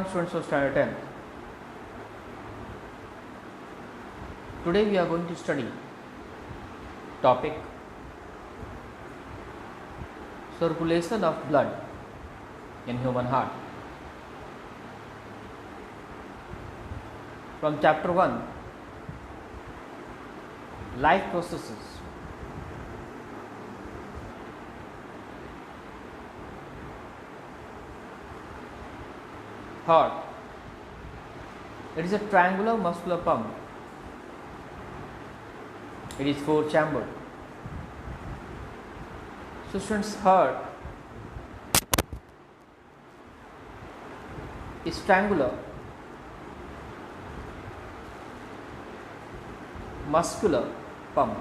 Students of standard 10. Today we are going to study topic circulation of blood in human heart from chapter 1, life processes. Heart. It is a triangular muscular pump. It is 4-chambered. So students, heart is triangular muscular pump.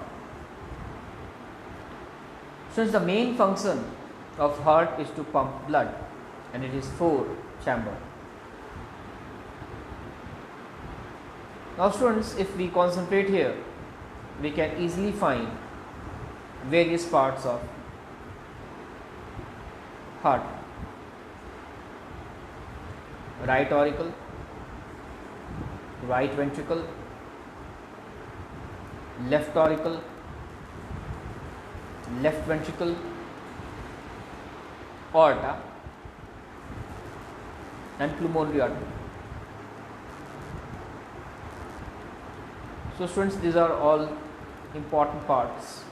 Since the main function of heart is to pump blood, and it is 4-chambered. Now students, if we concentrate here, we can easily find various parts of heart. Right auricle, right ventricle, left auricle, left ventricle, aorta and pulmonary artery. So students, these are all important parts.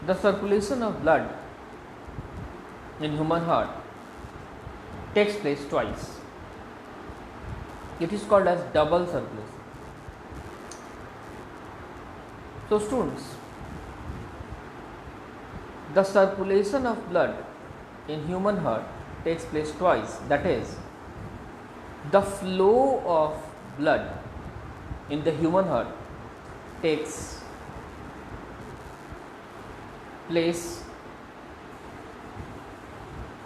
The circulation of blood in human heart takes place twice. It is called as double circulation. So students, the circulation of blood in human heart takes place twice. That is, the flow of blood in the human heart takes place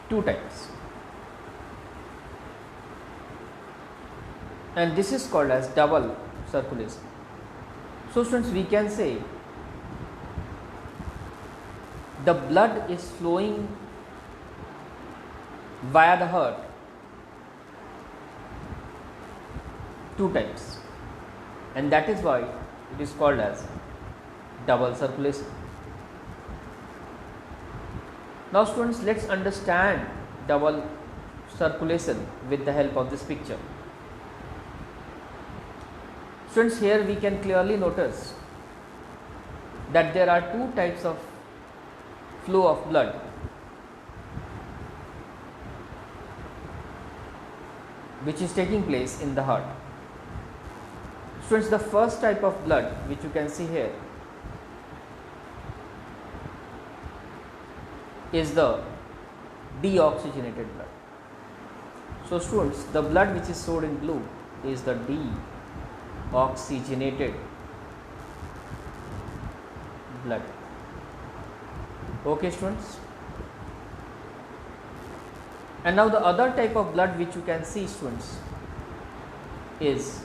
2 times, and this is called as double circulation. So students, we can say the blood is flowing via the heart 2 times, and that is why it is called as double circulation. Now students, let's understand double circulation with the help of this picture. Students, here we can clearly notice that there are 2 types of flow of blood. Which is taking place in the heart. Students, the first type of blood which you can see here is the deoxygenated blood. So students, the blood which is showed in blue is the deoxygenated blood. Okay students. And now the other type of blood which you can see, students, is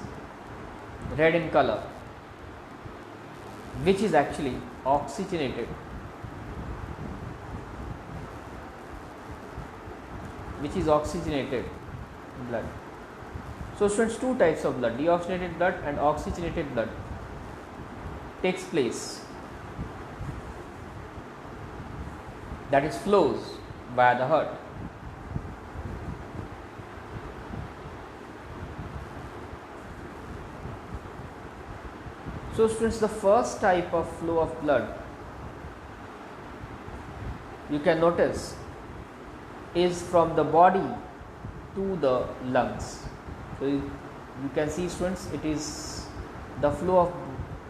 red in color, which is actually oxygenated blood. So students, 2 types of blood, deoxygenated blood and oxygenated blood, takes place, that is flows via the heart. So students, the first type of flow of blood you can notice is from the body to the lungs. So you can see students, it is the flow of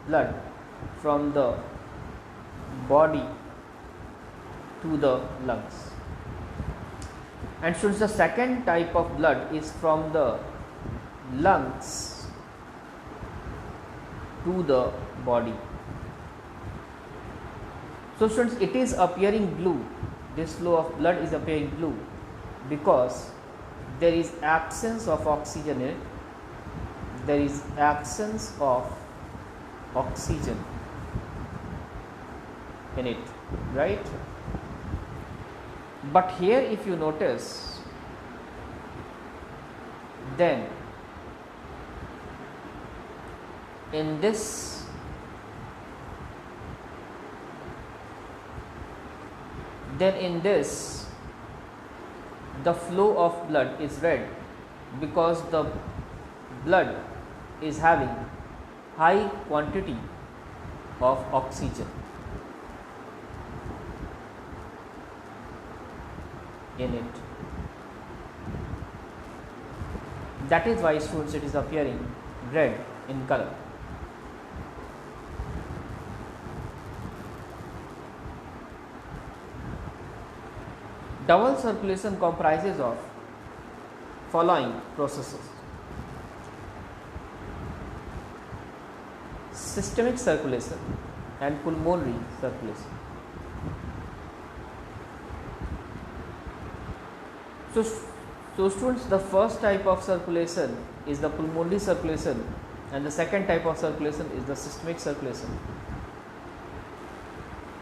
blood from the body to the lungs. And students, the second type of blood is from the lungs to the body. So students, it is appearing blue. This flow of blood is appearing blue because there is absence of oxygen in it. There is absence of oxygen in it, right? But here if you notice, then in this the flow of blood is red because the blood is having high quantity of oxygen in it. That is why, students, it is appearing red in color. Double circulation comprises of following processes: systemic circulation and pulmonary circulation. So students, the first type of circulation is the pulmonary circulation and the second type of circulation is the systemic circulation.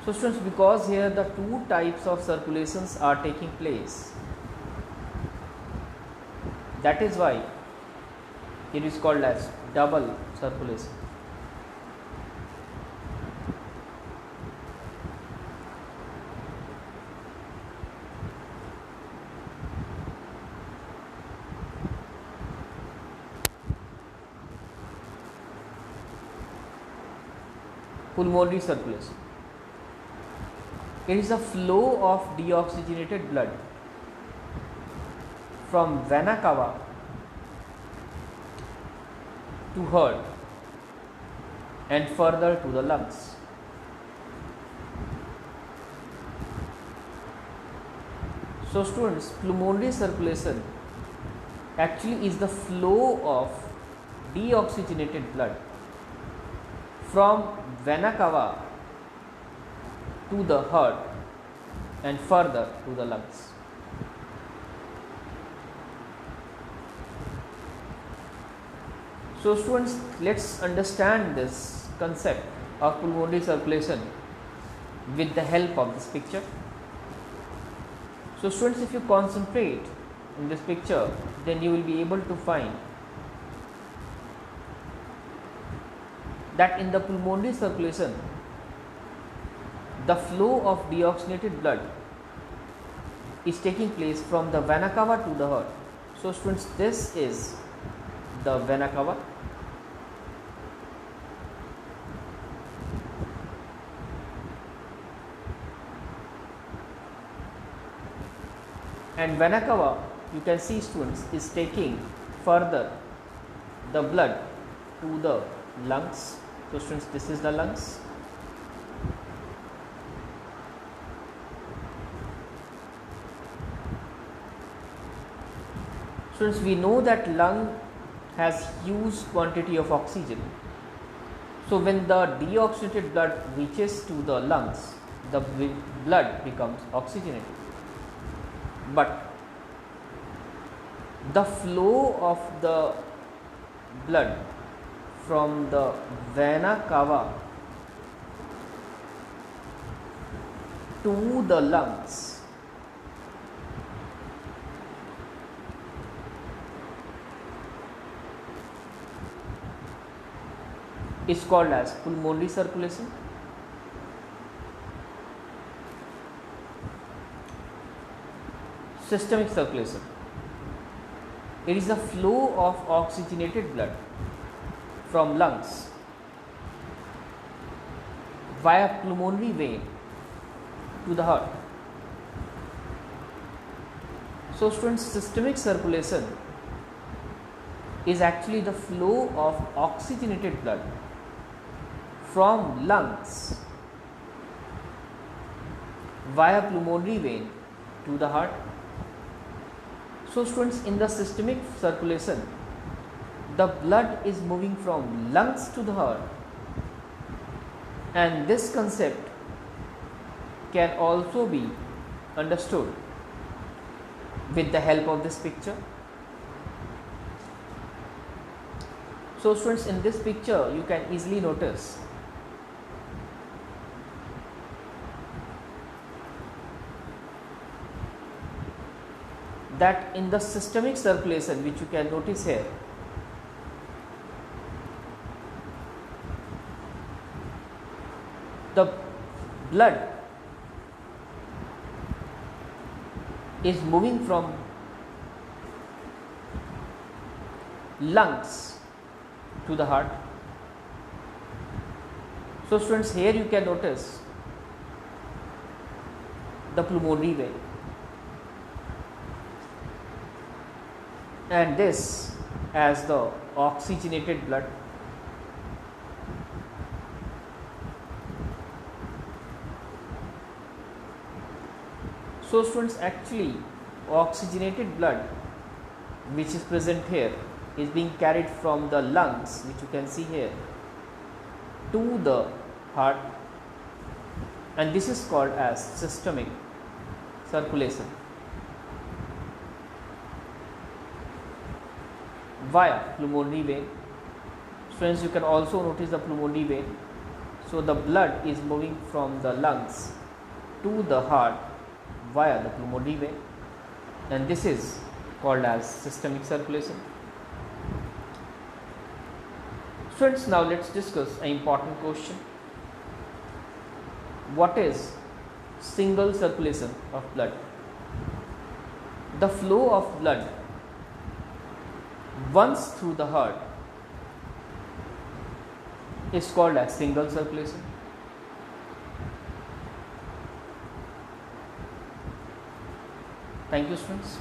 So students, because here the two types of circulations are taking place, that is why it is called as double circulation. Pulmonary circulation. It is a flow of deoxygenated blood from vena cava to heart and further to the lungs. So students, pulmonary circulation actually is the flow of deoxygenated blood from vena cava to the heart and further to the lungs. So students, let's understand this concept of pulmonary circulation with the help of this picture. So students, if you concentrate in this picture, then you will be able to find that in the pulmonary circulation, the flow of deoxygenated blood is taking place from the vena cava to the heart. So students, this is the vena cava, and vena cava, you can see students, is taking further the blood to the lungs. So students, this is the lungs. Students, we know that lung has huge quantity of oxygen. So when the deoxygenated blood reaches to the lungs, the blood becomes oxygenated. But the flow of the blood from the vena cava to the lungs is called as pulmonary circulation. Systemic circulation. It is the flow of oxygenated blood from lungs via pulmonary vein to the heart. So students, systemic circulation is actually the flow of oxygenated blood from lungs via pulmonary vein to the heart. So students, in the systemic circulation, the blood is moving from lungs to the heart, and this concept can also be understood with the help of this picture. So students, in this picture you can easily notice that in the systemic circulation, which you can notice here, the blood is moving from lungs to the heart. So students, here you can notice the pulmonary vein, and this as the oxygenated blood. So students, actually oxygenated blood which is present here is being carried from the lungs, which you can see here, to the heart, and this is called as systemic circulation via pulmonary vein. Friends, you can also notice the pulmonary vein. So the blood is moving from the lungs to the heart via the pulmonary vein, and this is called as systemic circulation. Friends, now let's discuss an important question. What is single circulation of blood? The flow of blood once through the heart is called as single circulation. Thank you, students.